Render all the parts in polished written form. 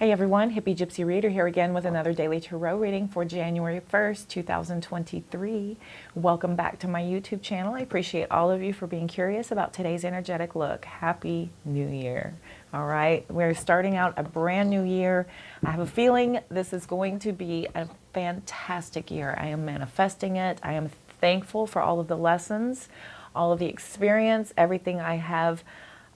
Hey everyone, Hippygypsyreader here again with another daily tarot reading for January 1st, 2023. Welcome back to my YouTube channel. I appreciate all of you for being curious about today's energetic look. Happy New Year. All right, we're starting out a brand new year. I have a feeling this is going to be a fantastic year. I am manifesting it. I am thankful for all of the lessons, all of the experience, everything I have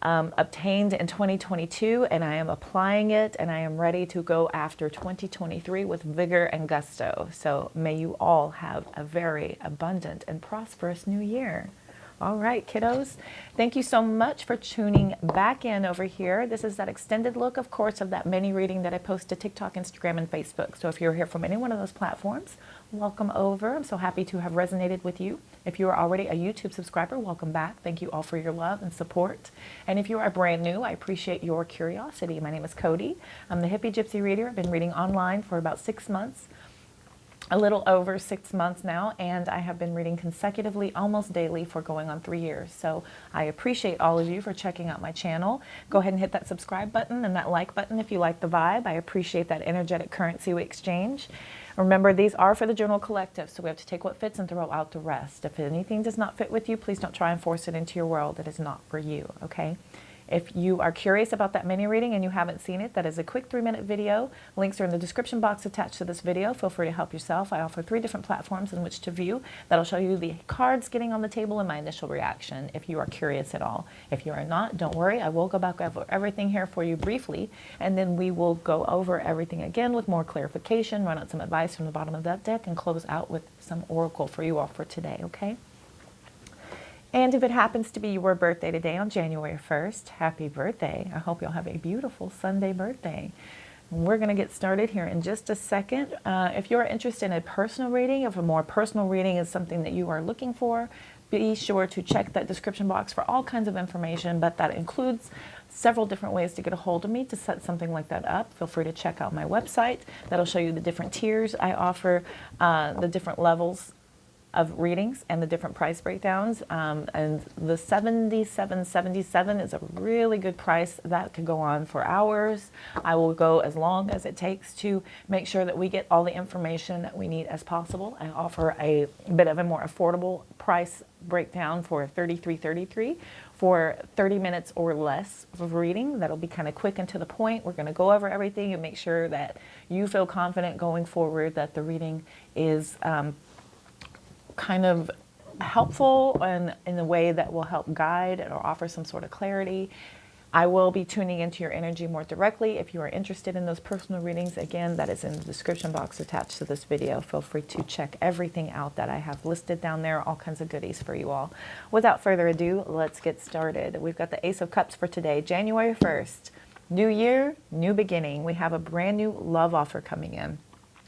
obtained in 2022, and I am applying it, and I am ready to go after 2023 with vigor and gusto. So may you all have a very abundant and prosperous new year. All right, kiddos, thank you so much for tuning back in over here. This is that extended look, of course, of that mini reading that I post to TikTok, Instagram, and Facebook. So if you're here from any one of those platforms, welcome over. I'm so happy to have resonated with you. If you are already a YouTube subscriber, welcome back. Thank you all for your love and support. And if you are brand new, I appreciate your curiosity. My name is Cody. I'm the Hippygypsyreader. I've been reading online for about 6 months. A little over 6 months now, and I have been reading consecutively almost daily for going on 3 years. So I appreciate all of you for checking out my channel. Go ahead and hit that subscribe button and that like button if you like the vibe. I appreciate that energetic currency we exchange. Remember, these are for the general collective, so we have to take what fits and throw out the rest. If anything does not fit with you, please don't try and force it into your world. It is not for you, okay? If you are curious about that mini reading and you haven't seen it, that is a quick 3-minute video. Links are in the description box attached to this video. Feel free to help yourself. I offer 3 different platforms in which to view. That'll show you the cards getting on the table and my initial reaction if you are curious at all. If you are not, don't worry. I will go back over everything here for you briefly, and then we will go over everything again with more clarification, run out some advice from the bottom of that deck, and close out with some oracle for you all for today, okay? And if it happens to be your birthday today on January 1st, happy birthday. I hope you'll have a beautiful Sunday birthday. We're going to get started here in just a second. If you're interested in a personal reading, if a more personal reading is something that you are looking for, be sure to check that description box for all kinds of information, but that includes several different ways to get a hold of me to set something like that up. Feel free to check out my website. That'll show you the different tiers I offer, the different levels of readings and the different price breakdowns, and the $77.77 is a really good price that could go on for hours. I will go as long as it takes to make sure that we get all the information that we need as possible. I offer a bit of a more affordable price breakdown for $33.33 for 30 minutes or less of reading. That'll be kind of quick and to the point. We're going to go over everything and make sure that you feel confident going forward that the reading is kind of helpful and in a way that will help guide or offer some sort of clarity. I will be tuning into your energy more directly. If you are interested in those personal readings, again, that is in the description box attached to this video. Feel free to check everything out that I have listed down there, all kinds of goodies for you all. Without further ado, let's get started. We've got the Ace of Cups for today, January 1st. New year, new beginning. We have a brand new love offer coming in.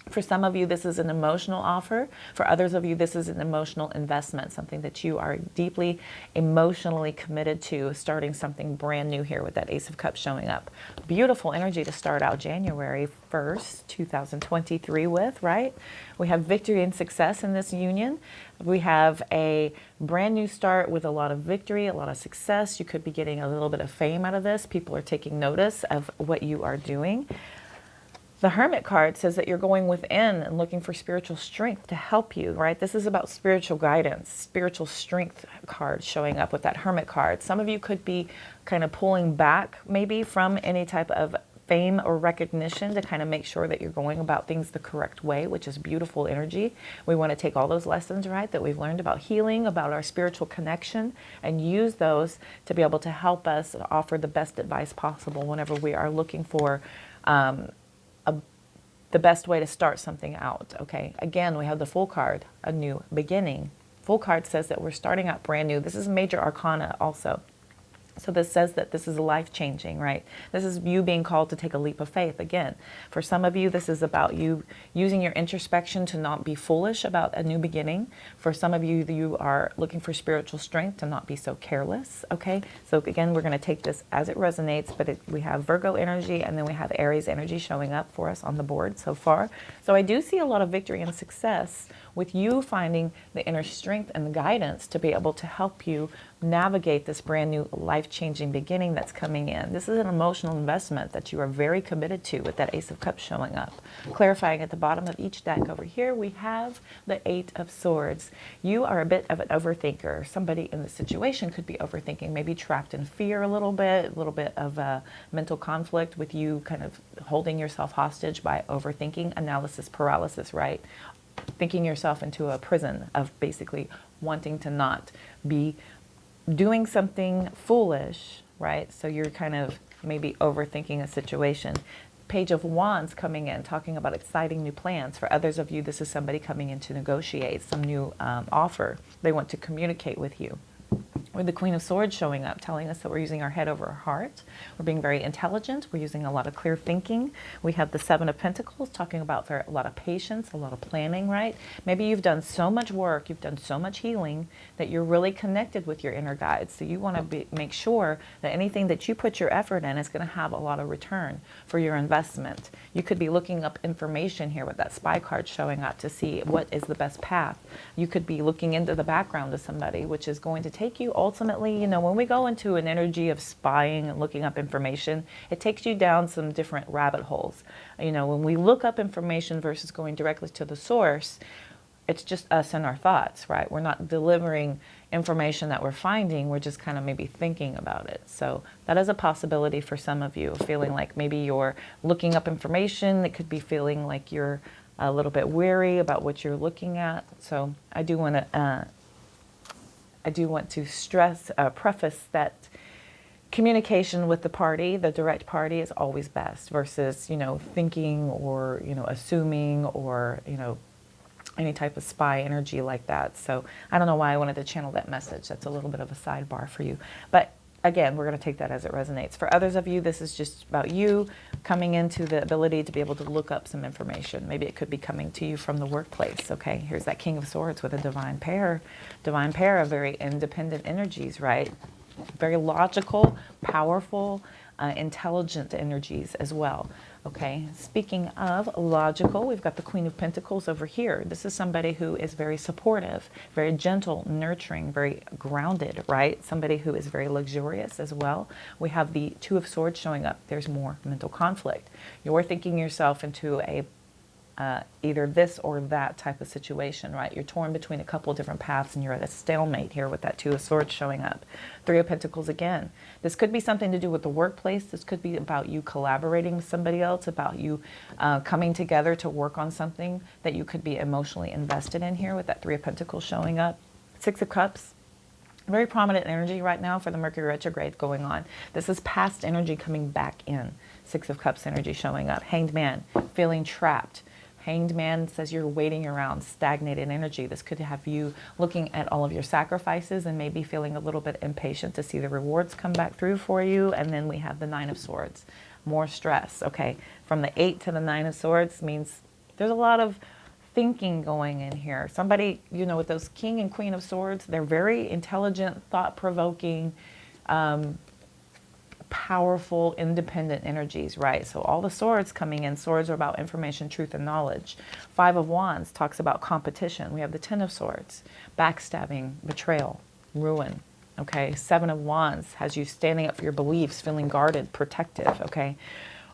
For some of you, this is an emotional offer. For others of you, this is an emotional investment, something that you are deeply emotionally committed to, starting something brand new here with that Ace of Cups showing up. Beautiful energy to start out January 1st, 2023 with, right? We have victory and success in this union. We have a brand new start with a lot of victory, a lot of success. You could be getting a little bit of fame out of this. People are taking notice of what you are doing. The Hermit card says that you're going within and looking for spiritual strength to help you, right? This is about spiritual guidance, spiritual strength card showing up with that Hermit card. Some of you could be kind of pulling back maybe from any type of fame or recognition to kind of make sure that you're going about things the correct way, which is beautiful energy. We want to take all those lessons, right, that we've learned about healing, about our spiritual connection, and use those to be able to help us offer the best advice possible whenever we are looking for the best way to start something out, okay? Again, we have the Fool card, a new beginning. Fool card says that we're starting out brand new. This is major arcana also. So this says that this is life-changing, right? This is you being called to take a leap of faith. Again, for some of you, this is about you using your introspection to not be foolish about a new beginning. For some of you, you are looking for spiritual strength to not be so careless, okay? So again, we're going to take this as it resonates, but we have Virgo energy and then we have Aries energy showing up for us on the board so far. So I do see a lot of victory and success with you finding the inner strength and the guidance to be able to help you navigate this brand new life-changing beginning that's coming in. This is an emotional investment that you are very committed to with that Ace of Cups showing up. Clarifying at the bottom of each deck over here, we have the Eight of Swords. You are a bit of an overthinker. Somebody in the situation could be overthinking, maybe trapped in fear a little bit of a mental conflict with you kind of holding yourself hostage by overthinking, analysis paralysis, right? Thinking yourself into a prison of basically wanting to not be doing something foolish, right? So you're kind of maybe overthinking a situation. Page of Wands coming in, talking about exciting new plans. For others of you, this is somebody coming in to negotiate some new offer. They want to communicate with you. With the Queen of Swords showing up, telling us that we're using our head over our heart. We're being very intelligent. We're using a lot of clear thinking. We have the Seven of Pentacles, talking about a lot of patience, a lot of planning, right? Maybe you've done so much work, you've done so much healing that you're really connected with your inner guides. So you want to make sure that anything that you put your effort in is going to have a lot of return for your investment. You could be looking up information here with that spy card showing up to see what is the best path. You could be looking into the background of somebody, which is going to take you ultimately, you know, when we go into an energy of spying and looking up information, it takes you down some different rabbit holes. You know, when we look up information versus going directly to the source, it's just us and our thoughts, right? We're not delivering information that we're finding, we're just kind of maybe thinking about it. So that is a possibility for some of you, feeling like maybe you're looking up information. It could be feeling like you're a little bit weary about what you're looking at. So I do want to stress, preface that communication with the party, the direct party, is always best versus, you know, thinking or, you know, assuming or, you know, any type of spy energy like that. So I don't know why I wanted to channel that message. That's a little bit of a sidebar for you. But again, we're going to take that as it resonates. For others of you, this is just about you coming into the ability to be able to look up some information. Maybe it could be coming to you from the workplace. Okay, here's that King of Swords with a divine pair. Divine pair of very independent energies, right? Very logical, powerful, intelligent energies as well. Okay, speaking of logical, we've got the Queen of Pentacles over here. This is somebody who is very supportive, very gentle, nurturing, very grounded, right? Somebody who is very luxurious as well. We have the Two of Swords showing up. There's more mental conflict. You're thinking yourself into a either this or that type of situation, right? You're torn between a couple of different paths and you're at a stalemate here with that Two of Swords showing up. Three of Pentacles again. This could be something to do with the workplace. This could be about you collaborating with somebody else, about you coming together to work on something that you could be emotionally invested in here with that Three of Pentacles showing up. Six of Cups. Very prominent energy right now for the Mercury retrograde going on. This is past energy coming back in. Six of Cups energy showing up. Hanged Man, feeling trapped. Hanged Man says you're waiting around, stagnated energy. This could have you looking at all of your sacrifices and maybe feeling a little bit impatient to see the rewards come back through for you. And then we have the Nine of Swords, more stress. Okay, from the 8 to the 9 of Swords means there's a lot of thinking going in here. Somebody, you know, with those King and Queen of Swords, they're very intelligent, thought-provoking, powerful, independent energies, right? So all the swords coming in, swords are about information, truth, and knowledge. Five of Wands talks about competition. We have the 10 of Swords, backstabbing, betrayal, ruin. Okay, Seven of Wands has you standing up for your beliefs, feeling guarded, protective. Okay,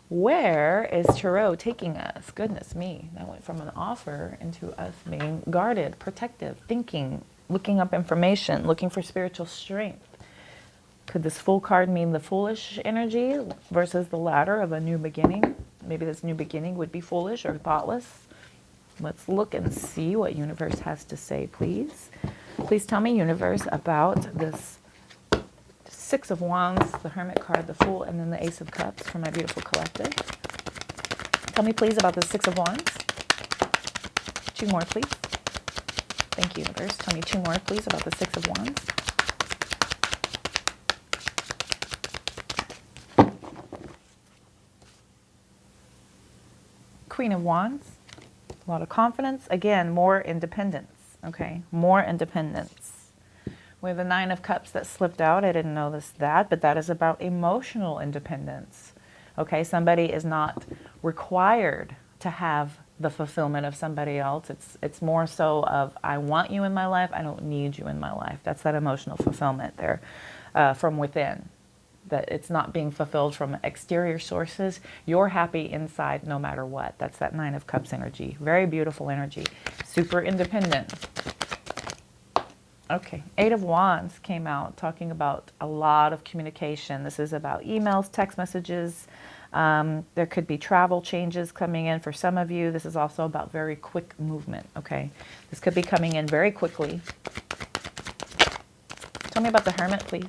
where is Ciro taking us? Goodness me, that went from an offer into us being guarded, protective, thinking, looking up information, looking for spiritual strength. Could this Fool card mean the foolish energy versus the latter of a new beginning? Maybe this new beginning would be foolish or thoughtless. Let's look and see what universe has to say, please. Please tell me, universe, about this Six of Wands, the Hermit card, the Fool, and then the Ace of Cups for my beautiful collective. Tell me, please, about the Six of Wands. Two more, please. Thank you, universe. Tell me two more, please, about the Six of Wands. Queen of Wands, a lot of confidence. Again, more independence, okay? More independence. We have the Nine of Cups that slipped out. I didn't notice that, but that is about emotional independence, okay? Somebody is not required to have the fulfillment of somebody else. It's more so of, I want you in my life, I don't need you in my life. That's that emotional fulfillment there from within. That it's not being fulfilled from exterior sources. You're happy inside no matter what. That's that Nine of Cups energy. Very beautiful energy. Super independent. Okay, Eight of Wands came out talking about a lot of communication. This is about emails, text messages. There could be travel changes coming in for some of you. This is also about very quick movement, okay? This could be coming in very quickly. Tell me about the Hermit, please.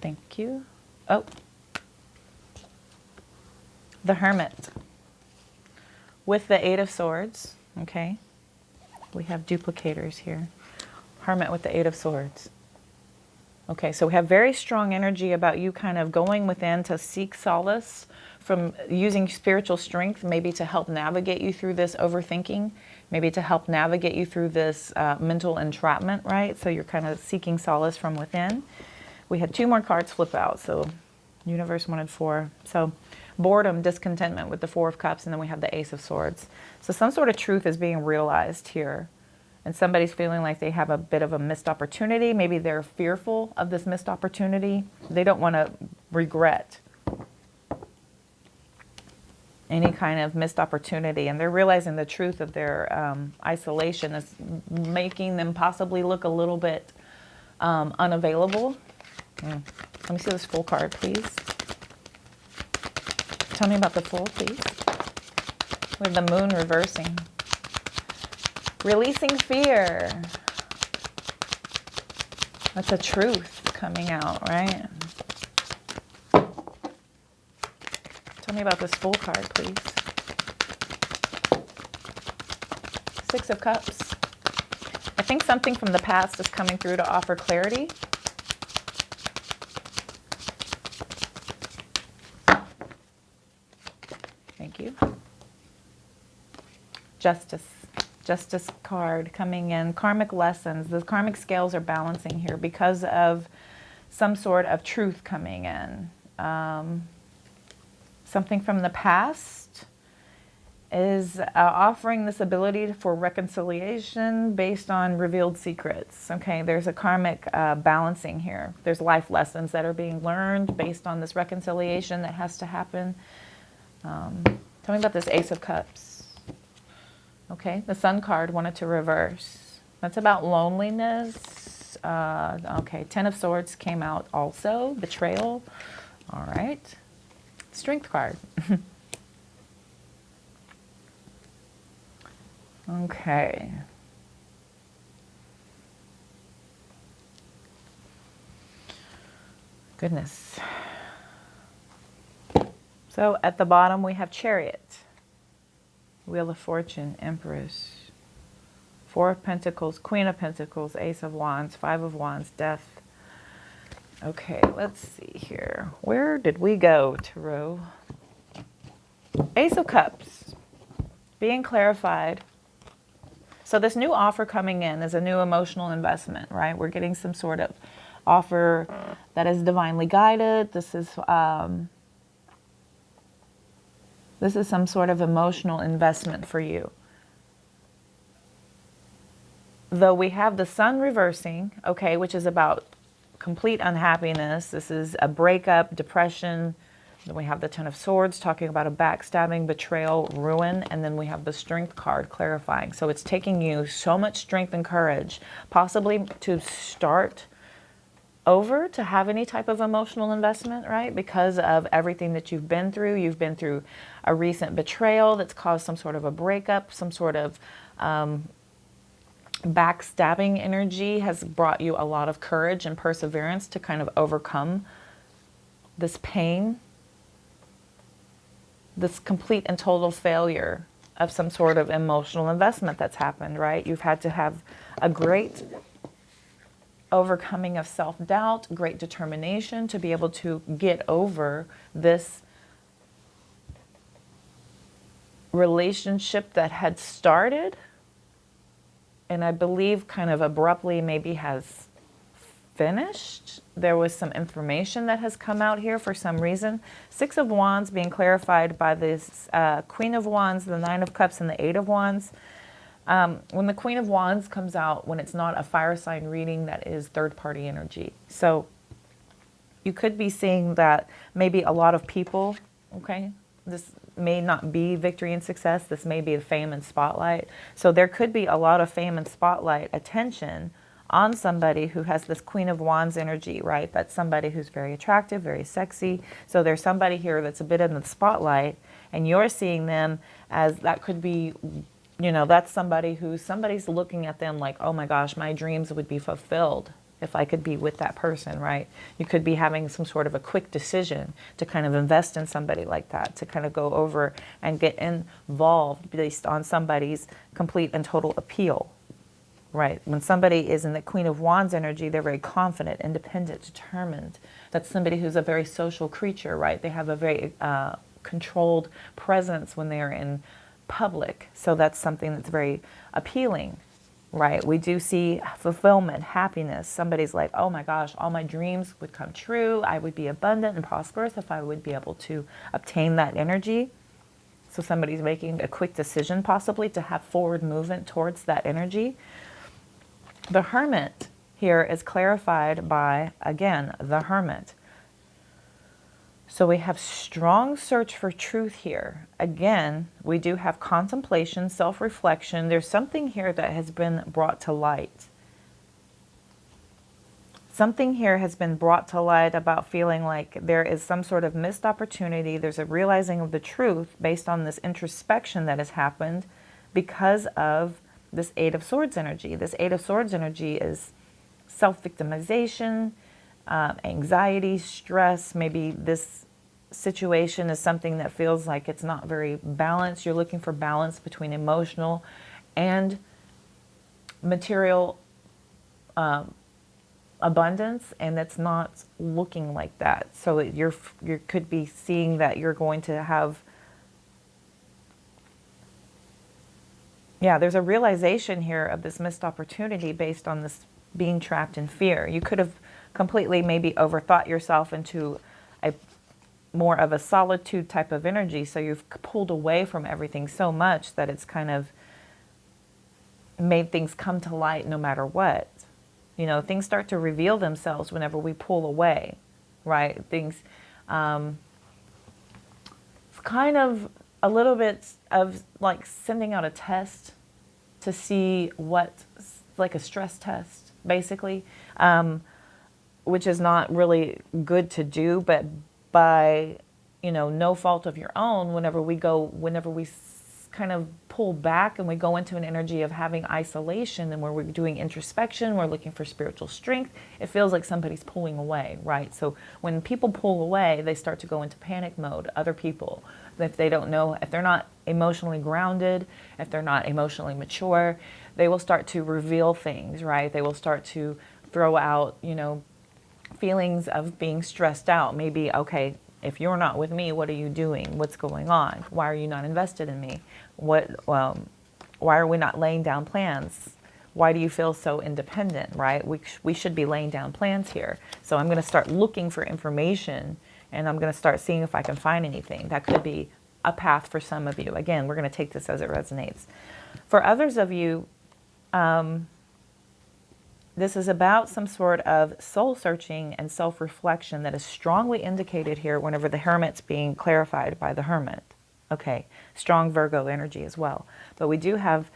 Thank you. Oh. The Hermit. With the Eight of Swords, okay? We have duplicators here. Hermit with the Eight of Swords. Okay, so we have very strong energy about you kind of going within to seek solace from using spiritual strength, maybe to help navigate you through this overthinking, maybe to help navigate you through this mental entrapment, right? So you're kind of seeking solace from within. We had two more cards flip out, so universe wanted four. So boredom, discontentment with the Four of Cups, and then we have the Ace of Swords. So some sort of truth is being realized here. And somebody's feeling like they have a bit of a missed opportunity. Maybe they're fearful of this missed opportunity. They don't want to regret any kind of missed opportunity. And they're realizing the truth of their isolation is making them possibly look a little bit unavailable. Let me see this Fool card, please. Tell me about the Fool, please. We have the Moon reversing. Releasing fear. That's a truth coming out, right? Tell me about this Fool card, please. Six of Cups. I think something from the past is coming through to offer clarity. Thank you. Justice. Justice card coming in. Karmic lessons. The karmic scales are balancing here because of some sort of truth coming in. Something from the past is offering this ability for reconciliation based on revealed secrets. Okay, there's a karmic balancing here. There's life lessons that are being learned based on this reconciliation that has to happen. Tell me about this Ace of Cups. Okay, the Sun card wanted to reverse. That's about loneliness. Okay, Ten of Swords came out also. Betrayal. All right. Strength card. Okay. Goodness. So at the bottom we have Chariot. Wheel of Fortune, Empress, Four of Pentacles, Queen of Pentacles, Ace of Wands, Five of Wands, Death. Okay, let's see here. Where did we go, Tarot? Ace of Cups, being clarified. So this new offer coming in is a new emotional investment, right? We're getting some sort of offer that is divinely guided. This is some sort of emotional investment for you. Though we have the Sun reversing, okay, which is about complete unhappiness. This is a breakup, depression. Then we have the Ten of Swords talking about a backstabbing, betrayal, ruin. And then we have the Strength card clarifying. So it's taking you so much strength and courage, possibly to start over, to have any type of emotional investment, right? Because of everything that you've been through. You've been through a recent betrayal that's caused some sort of a breakup, some sort of backstabbing energy has brought you a lot of courage and perseverance to kind of overcome this pain, this complete and total failure of some sort of emotional investment that's happened, right? You've had to have a great overcoming of self-doubt, great determination to be able to get over this relationship that had started and I believe kind of abruptly maybe has finished. There was some information that has come out here for some reason. Six of Wands being clarified by this Queen of Wands, the Nine of Cups, and the Eight of Wands. When the Queen of Wands comes out, when it's not a fire sign reading, that is third-party energy. So you could be seeing that maybe a lot of people, okay, this may not be victory and success. This may be fame and spotlight. So there could be a lot of fame and spotlight attention on somebody who has this Queen of Wands energy, right? That's somebody who's very attractive, very sexy. So there's somebody here that's a bit in the spotlight, and you're seeing them as that could be, you know, that's somebody who somebody's looking at them like, oh my gosh, my dreams would be fulfilled if I could be with that person, right? You could be having some sort of a quick decision to kind of invest in somebody like that, to kind of go over and get involved based on somebody's complete and total appeal, right? When somebody is in the Queen of Wands energy, they're very confident, independent, determined. That's somebody who's a very social creature, right? They have a very controlled presence when they are in public. So that's something that's very appealing, right? We do see fulfillment, happiness. Somebody's like, oh my gosh, all my dreams would come true. I would be abundant and prosperous if I would be able to obtain that energy. So somebody's making a quick decision possibly to have forward movement towards that energy. The Hermit here is clarified by, again, the Hermit. So we have strong search for truth here. Again, we do have contemplation, self-reflection. There's something here that has been brought to light. Something here has been brought to light about feeling like there is some sort of missed opportunity. There's a realizing of the truth based on this introspection that has happened because of this Eight of Swords energy. This Eight of Swords energy is self-victimization, anxiety, stress. Maybe this situation is something that feels like it's not very balanced. You're looking for balance between emotional and material abundance, and it's not looking like that. So you could be seeing that you're going to have, yeah, there's a realization here of this missed opportunity based on this being trapped in fear. You could have completely maybe overthought yourself into a more of a solitude type of energy. So you've pulled away from everything so much that it's kind of made things come to light no matter what. You know, things start to reveal themselves whenever we pull away, right? Things, it's kind of a little bit of like sending out a test to see what, like a stress test, basically. Which is not really good to do, but by, you know, no fault of your own, whenever we kind of pull back and we go into an energy of having isolation and where we're doing introspection, we're looking for spiritual strength, it feels like somebody's pulling away, right? So when people pull away, they start to go into panic mode. Other people, if they don't know, if they're not emotionally grounded, if they're not emotionally mature, they will start to reveal things, right? They will start to throw out, you know, feelings of being stressed out. Maybe, okay, if you're not with me, what are you doing? What's going on? Why are you not invested in me? Why are we not laying down plans? Why do you feel so independent, right? We should be laying down plans here. So I'm going to start looking for information, and I'm going to start seeing if I can find anything. That could be a path for some of you. Again, we're going to take this as it resonates. For others of you, this is about some sort of soul searching and self-reflection that is strongly indicated here whenever the Hermit's being clarified by the Hermit. Okay, strong Virgo energy as well. But we do have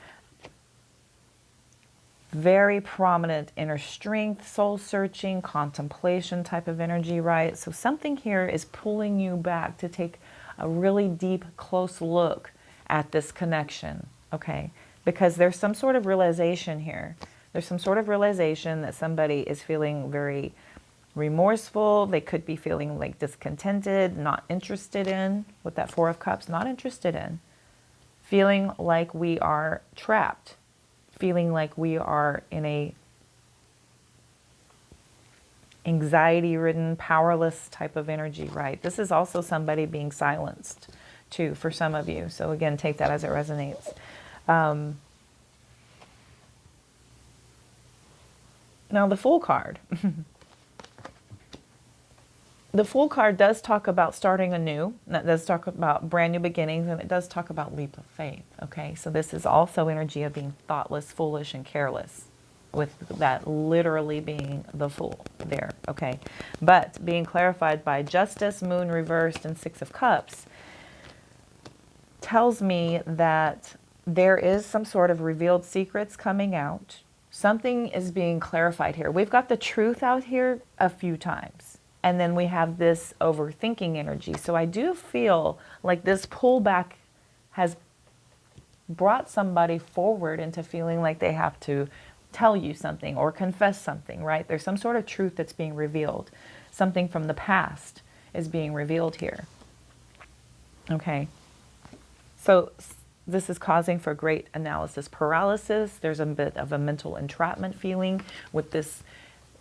very prominent inner strength, soul searching, contemplation type of energy, right? So something here is pulling you back to take a really deep, close look at this connection, okay? Because there's some sort of realization here. There's some sort of realization that somebody is feeling very remorseful. They could be feeling like discontented, not interested in, with that Four of Cups, not interested in. Feeling like we are trapped. Feeling like we are in a anxiety-ridden, powerless type of energy, right? This is also somebody being silenced, too, for some of you. So again, take that as it resonates. Now, the Fool card. the Fool card does talk about starting anew. That does talk about brand new beginnings, and it does talk about leap of faith. Okay, so this is also energy of being thoughtless, foolish, and careless, with that literally being the Fool there. Okay, but being clarified by Justice, Moon reversed, and Six of Cups tells me that there is some sort of revealed secrets coming out. Something is being clarified here. We've got the truth out here a few times. And then we have this overthinking energy. So I do feel like this pullback has brought somebody forward into feeling like they have to tell you something or confess something, right? There's some sort of truth that's being revealed. Something from the past is being revealed here. Okay. So this is causing for great analysis paralysis. There's a bit of a mental entrapment feeling with this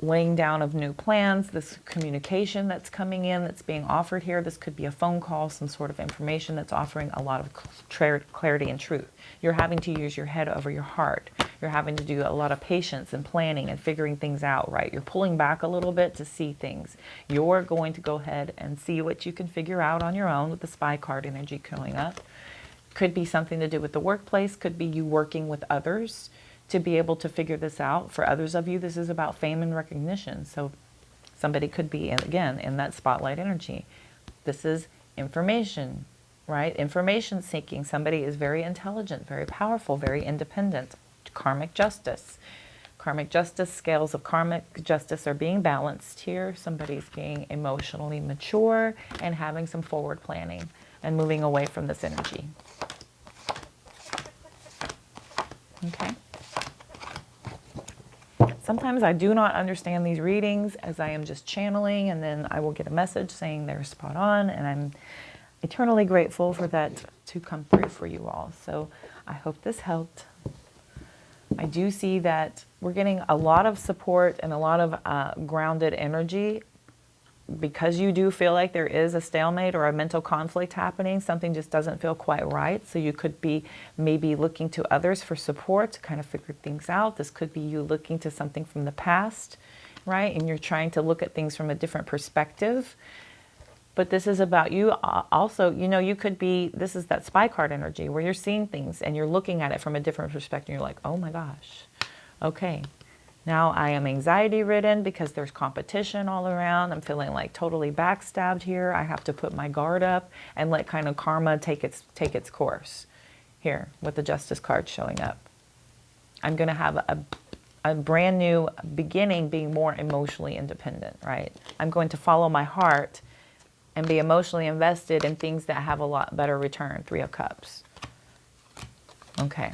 laying down of new plans, this communication that's coming in, that's being offered here. This could be a phone call, some sort of information that's offering a lot of clarity and truth. You're having to use your head over your heart. You're having to do a lot of patience and planning and figuring things out, right? You're pulling back a little bit to see things. You're going to go ahead and see what you can figure out on your own with the Spy card energy coming up. Could be something to do with the workplace. Could be you working with others to be able to figure this out. For others of you, this is about fame and recognition. So somebody could be, again, in that spotlight energy. This is information, right? Information seeking. Somebody is very intelligent, very powerful, very independent. Karmic justice. Karmic justice, scales of karmic justice are being balanced here. Somebody's being emotionally mature and having some forward planning and moving away from this energy. Okay. Sometimes I do not understand these readings as I am just channeling, and then I will get a message saying they're spot on, and I'm eternally grateful for that to come through for you all. So I hope this helped. I do see that we're getting a lot of support and a lot of grounded energy because you do feel like there is a stalemate or a mental conflict happening. Something just doesn't feel quite right. So you could be maybe looking to others for support to kind of figure things out. This could be you looking to something from the past, right? And you're trying to look at things from a different perspective. But this is about you also, you know, you could be, this is that Spy card energy where you're seeing things and you're looking at it from a different perspective. You're like, oh my gosh, okay. Now I am anxiety ridden because there's competition all around. I'm feeling like totally backstabbed here. I have to put my guard up and let kind of karma take its course here with the Justice card showing up. I'm going to have a brand new beginning being more emotionally independent, right? I'm going to follow my heart and be emotionally invested in things that have a lot better return. Three of Cups. Okay.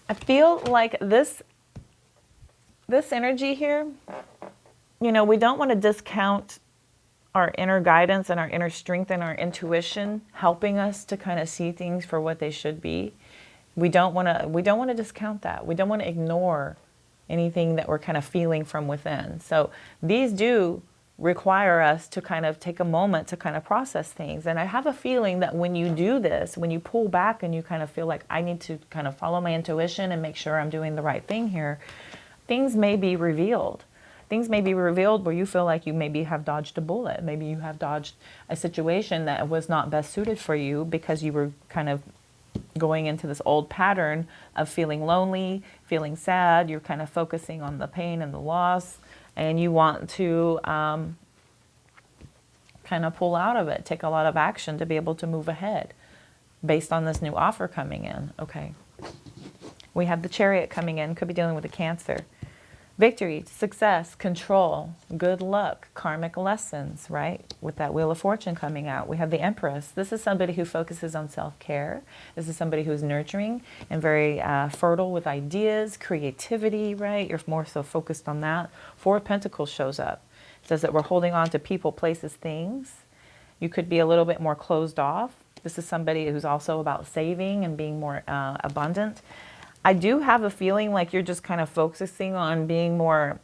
I feel like this energy here, you know, we don't want to discount our inner guidance and our inner strength and our intuition helping us to kind of see things for what they should be. We don't want to discount that. We don't want to ignore anything that we're kind of feeling from within. So these do require us to kind of take a moment to kind of process things. And I have a feeling that when you do this, when you pull back and you kind of feel like I need to kind of follow my intuition and make sure I'm doing the right thing here, things may be revealed. Things may be revealed where you feel like you maybe have dodged a bullet. Maybe you have dodged a situation that was not best suited for you because you were kind of going into this old pattern of feeling lonely, feeling sad. You're kind of focusing on the pain and the loss, and you want to kind of pull out of it, take a lot of action to be able to move ahead based on this new offer coming in. Okay. We have the Chariot coming in, could be dealing with a Cancer. Victory, success, control, good luck, karmic lessons, right? With that Wheel of Fortune coming out. We have the Empress. This is somebody who focuses on self-care. This is somebody who's nurturing and very fertile with ideas, creativity, right? You're more so focused on that. Four of Pentacles shows up. It says that we're holding on to people, places, things. You could be a little bit more closed off. This is somebody who's also about saving and being more abundant. I do have a feeling like you're just kind of focusing on being more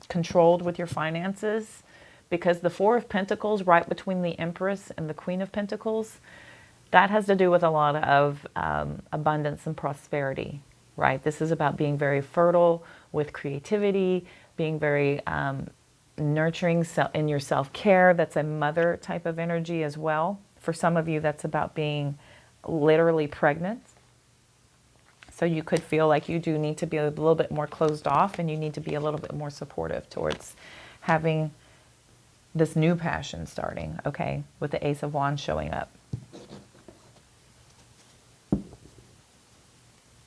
controlled with your finances, because the Four of Pentacles right between the Empress and the Queen of Pentacles, that has to do with a lot of abundance and prosperity. right? This is about being very fertile with creativity, being very nurturing in your self-care. That's a mother type of energy as well. For some of you, that's about being literally pregnant. So you could feel like you do need to be a little bit more closed off, and you need to be a little bit more supportive towards having this new passion starting, okay, with the Ace of Wands showing up.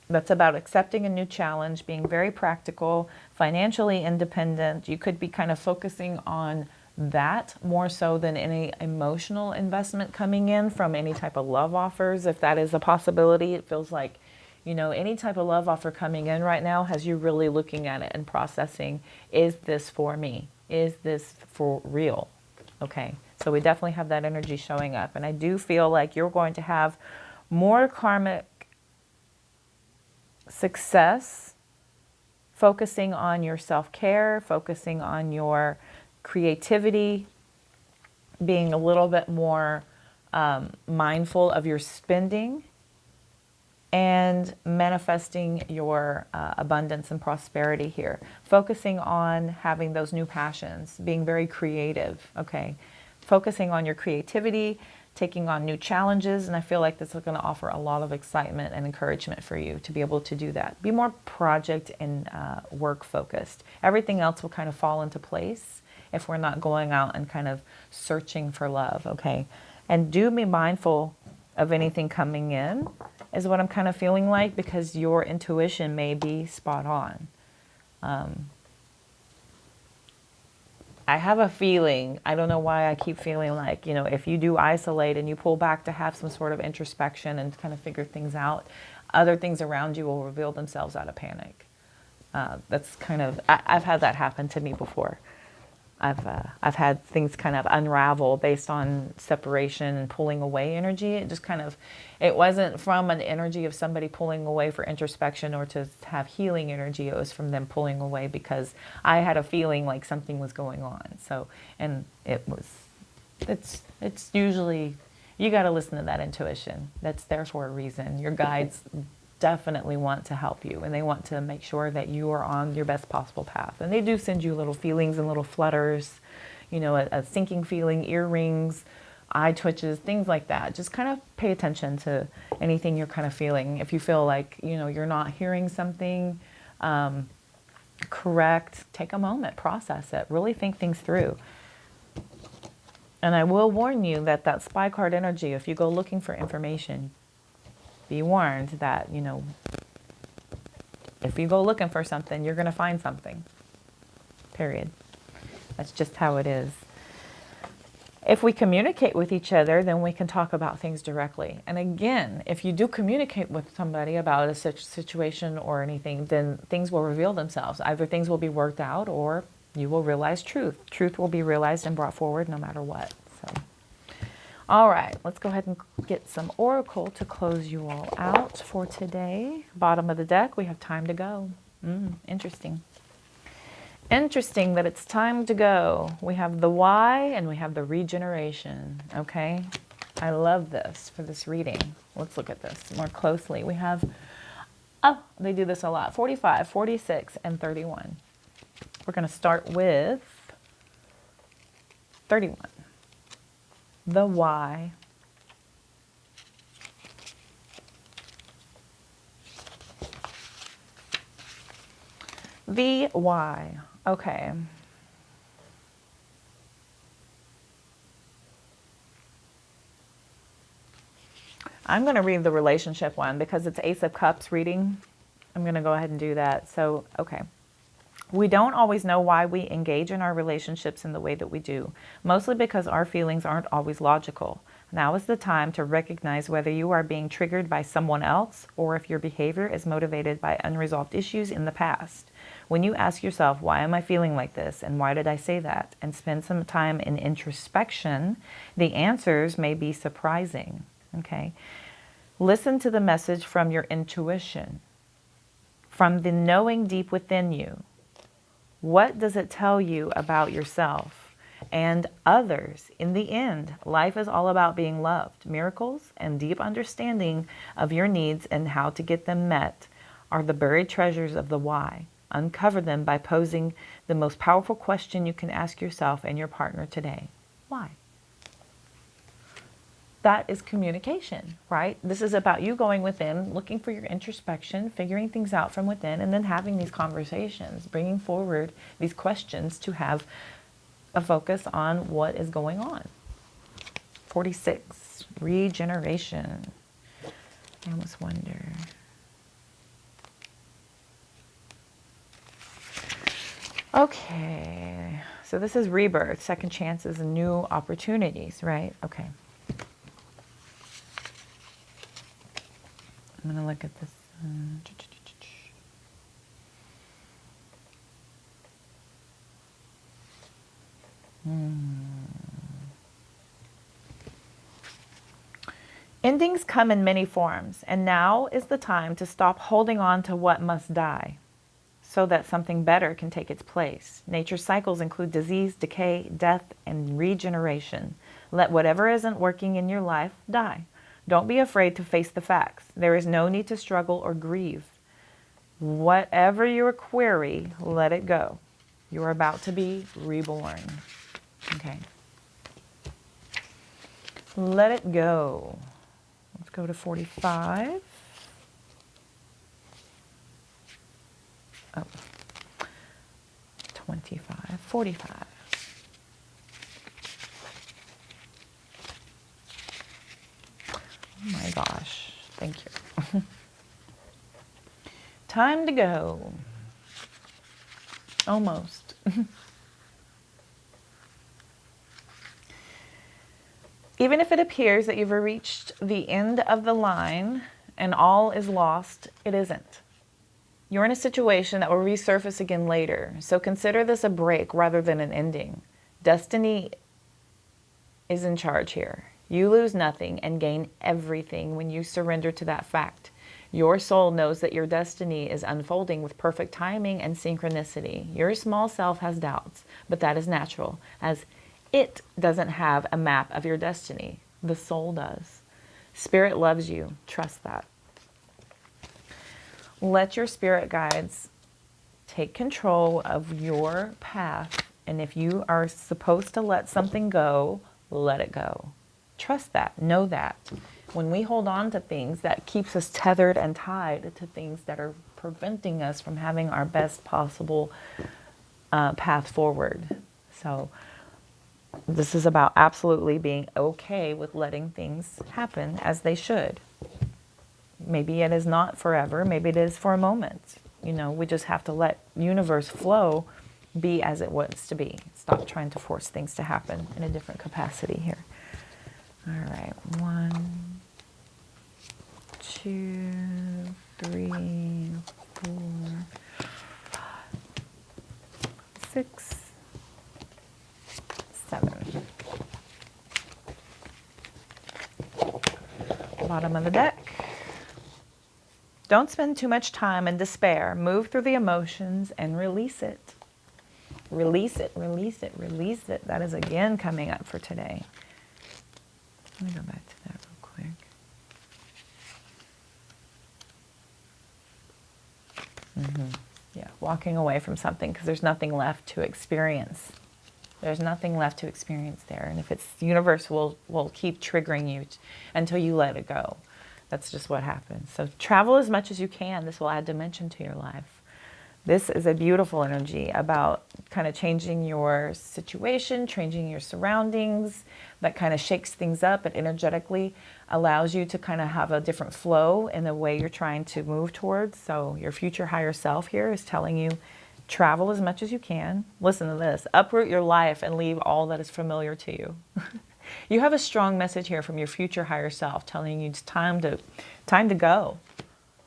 That's about accepting a new challenge, being very practical, financially independent. You could be kind of focusing on that more so than any emotional investment coming in from any type of love offers. If that is a possibility, it feels like, you know, any type of love offer coming in right now has you really looking at it and processing, is this for me? Is this for real? Okay, so we definitely have that energy showing up. And I do feel like you're going to have more karmic success focusing on your self-care, focusing on your creativity, being a little bit more mindful of your spending, and manifesting your abundance and prosperity here. Focusing on having those new passions, being very creative, okay? Focusing on your creativity, taking on new challenges, and I feel like this is going to offer a lot of excitement and encouragement for you to be able to do that. Be more project and work focused. Everything else will kind of fall into place if we're not going out and kind of searching for love, okay? And do be mindful of anything coming in, is what I'm kind of feeling like, because your intuition may be spot on. I have a feeling, I don't know why I keep feeling like, you know, if you do isolate and you pull back to have some sort of introspection and kind of figure things out, other things around you will reveal themselves out of panic. That's kind of, I've had that happen to me before. I've had things kind of unravel based on separation and pulling away energy. It just kind of, it wasn't from an energy of somebody pulling away for introspection or to have healing energy. It was from them pulling away because I had a feeling like something was going on. So, and it's usually, you got to listen to that intuition. That's there for a reason. Your guides definitely want to help you, and they want to make sure that you are on your best possible path. And they do send you little feelings and little flutters, you know, a sinking feeling, earrings, eye twitches, things like that. Just kind of pay attention to anything you're kind of feeling. If you feel like, you know, you're not hearing something correct, take a moment, process it, really think things through. And I will warn you that that spy card energy, if you go looking for information, be warned that, you know, if you go looking for something, you're going to find something. Period. That's just how it is. If we communicate with each other, then we can talk about things directly. And again, if you do communicate with somebody about a situation or anything, then things will reveal themselves. Either things will be worked out, or you will realize truth. Truth will be realized and brought forward no matter what. So. All right, let's go ahead and get some oracle to close you all out for today. Bottom of the deck, we have time to go. Interesting. Interesting that it's time to go. We have the why and we have the regeneration, okay? I love this for this reading. Let's look at this more closely. We have, oh, they do this a lot, 45, 46, and 31. We're going to start with 31. The why. The why. Okay. I'm going to read the relationship one because it's Ace of Cups reading. I'm going to go ahead and do that. So, okay. We don't always know why we engage in our relationships in the way that we do, mostly because our feelings aren't always logical. Now is the time to recognize whether you are being triggered by someone else or if your behavior is motivated by unresolved issues in the past. When you ask yourself, why am I feeling like this and why did I say that, and spend some time in introspection, the answers may be surprising. Okay? Listen to the message from your intuition, from the knowing deep within you. What does it tell you about yourself and others? In the end, life is all about being loved. Miracles and deep understanding of your needs and how to get them met are the buried treasures of the why. Uncover them by posing the most powerful question you can ask yourself and your partner today. Why? That is communication, right? This is about you going within, looking for your introspection, figuring things out from within, and then having these conversations, bringing forward these questions to have a focus on what is going on. 46, regeneration. I almost wonder. Okay, so this is rebirth, second chances, and new opportunities, right? Okay. I'm going to look at this. Endings come in many forms, and now is the time to stop holding on to what must die so that something better can take its place. Nature's cycles include disease, decay, death, and regeneration. Let whatever isn't working in your life die. Don't be afraid to face the facts. There is no need to struggle or grieve. Whatever your query, let it go. You're about to be reborn. Okay. Let it go. Let's go to 45. Oh, 25, 45. Oh my gosh, thank you. Time to go. Almost. Even if it appears that you've reached the end of the line and all is lost, it isn't. You're in a situation that will resurface again later, so consider this a break rather than an ending. Destiny is in charge here. You lose nothing and gain everything when you surrender to that fact. Your soul knows that your destiny is unfolding with perfect timing and synchronicity. Your small self has doubts, but that is natural, as it doesn't have a map of your destiny. The soul does. Spirit loves you. Trust that. Let your spirit guides take control of your path, and if you are supposed to let something go, let it go. Trust that. Know that. When we hold on to things, that keeps us tethered and tied to things that are preventing us from having our best possible path forward. So this is about absolutely being okay with letting things happen as they should. Maybe it is not forever. Maybe it is for a moment. You know, we just have to let universe flow be as it wants to be. Stop trying to force things to happen in a different capacity here. All right, 1, 2, 3, 4, 6, 7. Bottom of the deck. Don't spend too much time in despair. Move through the emotions and release it. Release it, release it, release it. That is again coming up for today. Let me go back to that real quick. Yeah, walking away from something because there's nothing left to experience. There's nothing left to experience there. And if it's the universe will keep triggering you until you let it go. That's just what happens. So travel as much as you can. This will add dimension to your life. This is a beautiful energy about kind of changing your situation, changing your surroundings. That kind of shakes things up. It energetically allows you to kind of have a different flow in the way you're trying to move towards. So your future higher self here is telling you, travel as much as you can. Listen to this. Uproot your life and leave all that is familiar to you. You have a strong message here from your future higher self telling you it's time to go.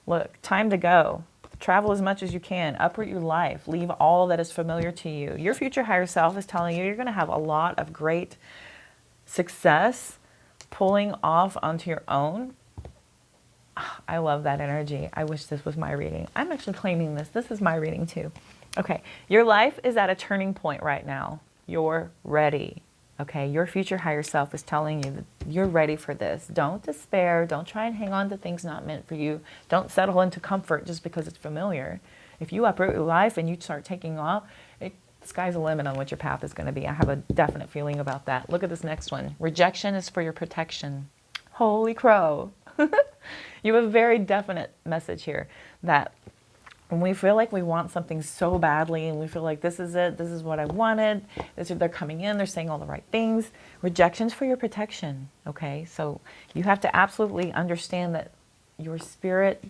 Look, time to go. Travel as much as you can. Uproot your life. Leave all that is familiar to you. Your future higher self is telling you you're going to have a lot of great success pulling off onto your own. I love that energy. I wish this was my reading. I'm actually claiming this. This is my reading too. Okay, your life is at a turning point right now. You're ready. Okay, your future higher self is telling you that you're ready for this. Don't despair. Don't try and hang on to things not meant for you. Don't settle into comfort just because it's familiar. If you uproot your life and you start taking off, the sky's the limit on what your path is going to be. I have a definite feeling about that. Look at this next one. Rejection is for your protection. Holy crow. You have a very definite message here that when we feel like we want something so badly and we feel like this is it, this is what I wanted, they're coming in, they're saying all the right things. Rejection's for your protection, okay? So you have to absolutely understand that your spirit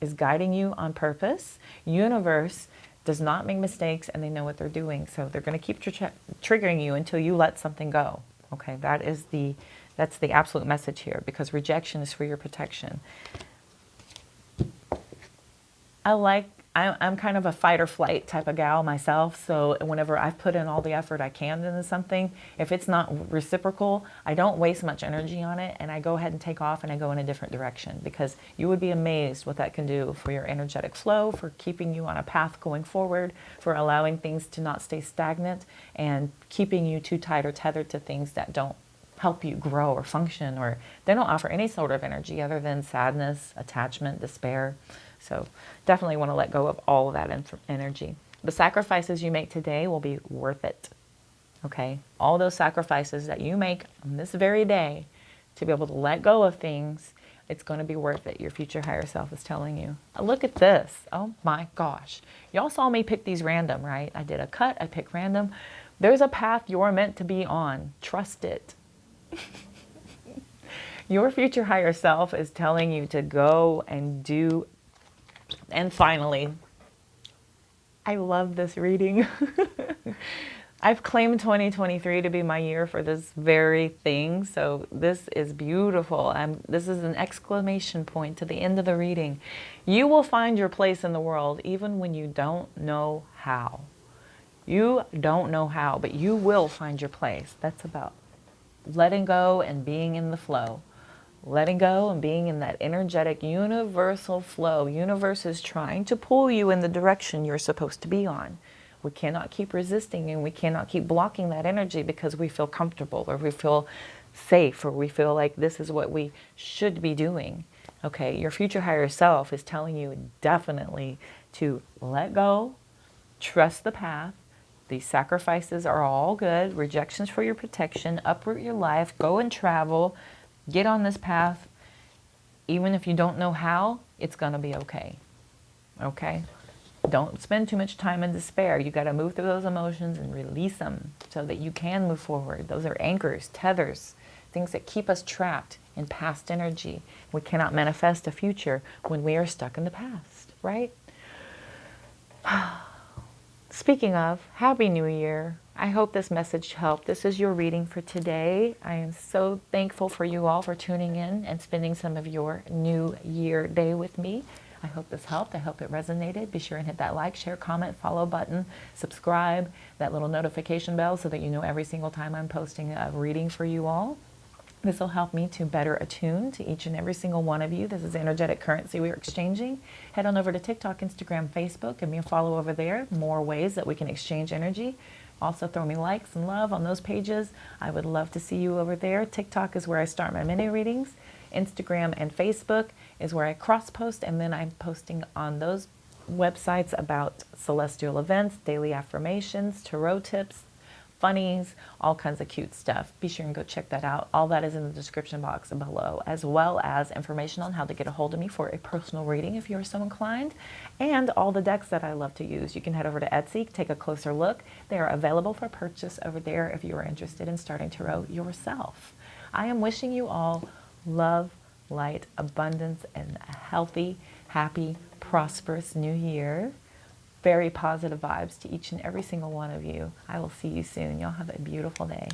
is guiding you on purpose. Universe does not make mistakes and they know what they're doing. So they're going to keep triggering you until you let something go, okay? That's the absolute message here, because rejection is for your protection. I'm kind of a fight or flight type of gal myself, so whenever I've put in all the effort I can into something, if it's not reciprocal, I don't waste much energy on it, and I go ahead and take off and I go in a different direction, because you would be amazed what that can do for your energetic flow, for keeping you on a path going forward, for allowing things to not stay stagnant, and keeping you too tight or tethered to things that don't help you grow or function, or they don't offer any sort of energy other than sadness, attachment, despair. So definitely want to let go of all of that energy. The sacrifices you make today will be worth it. Okay? All those sacrifices that you make on this very day to be able to let go of things, it's going to be worth it. Your future higher self is telling you. Look at this. Oh my gosh. Y'all saw me pick these random, right? I did a cut. I picked random. There's a path you're meant to be on. Trust it. Your future higher self is telling you to go and do. And finally, I love this reading. I've claimed 2023 to be my year for this very thing. So this is beautiful. This is an exclamation point to the end of the reading. You will find your place in the world even when you don't know how. You don't know how, but you will find your place. That's about letting go and being in the flow. Letting go and being in that energetic universal flow. Universe is trying to pull you in the direction you're supposed to be on. We cannot keep resisting, and we cannot keep blocking that energy because we feel comfortable or we feel safe or we feel like this is what we should be doing. Okay, your future higher self is telling you definitely to let go, trust the path. These sacrifices are all good. Rejections for your protection. Uproot your life. Go and travel. Get on this path. Even if you don't know how, it's going to be okay. Okay? Don't spend too much time in despair. You got to move through those emotions and release them so that you can move forward. Those are anchors, tethers, things that keep us trapped in past energy. We cannot manifest a future when we are stuck in the past, right? Speaking of, Happy New Year. I hope this message helped. This is your reading for today. I am so thankful for you all for tuning in and spending some of your New Year day with me. I hope this helped. I hope it resonated. Be sure and hit that like, share, comment, follow button, subscribe, that little notification bell so that you know every single time I'm posting a reading for you all. This will help me to better attune to each and every single one of you. This is energetic currency we're exchanging. Head on over to TikTok, Instagram, Facebook. Give me a follow over there. More ways that we can exchange energy. Also throw me likes and love on those pages. I would love to see you over there. TikTok is where I start my mini readings. Instagram and Facebook is where I cross post, and then I'm posting on those websites about celestial events, daily affirmations, tarot tips, funnies, all kinds of cute stuff. Be sure and go check that out. All that is in the description box below, as well as information on how to get a hold of me for a personal reading if you're so inclined, and all the decks that I love to use. You can head over to Etsy, take a closer look. They are available for purchase over there if you are interested in starting tarot yourself. I am wishing you all love, light, abundance, and a healthy, happy, prosperous new year. Very positive vibes to each and every single one of you. I will see you soon. Y'all have a beautiful day.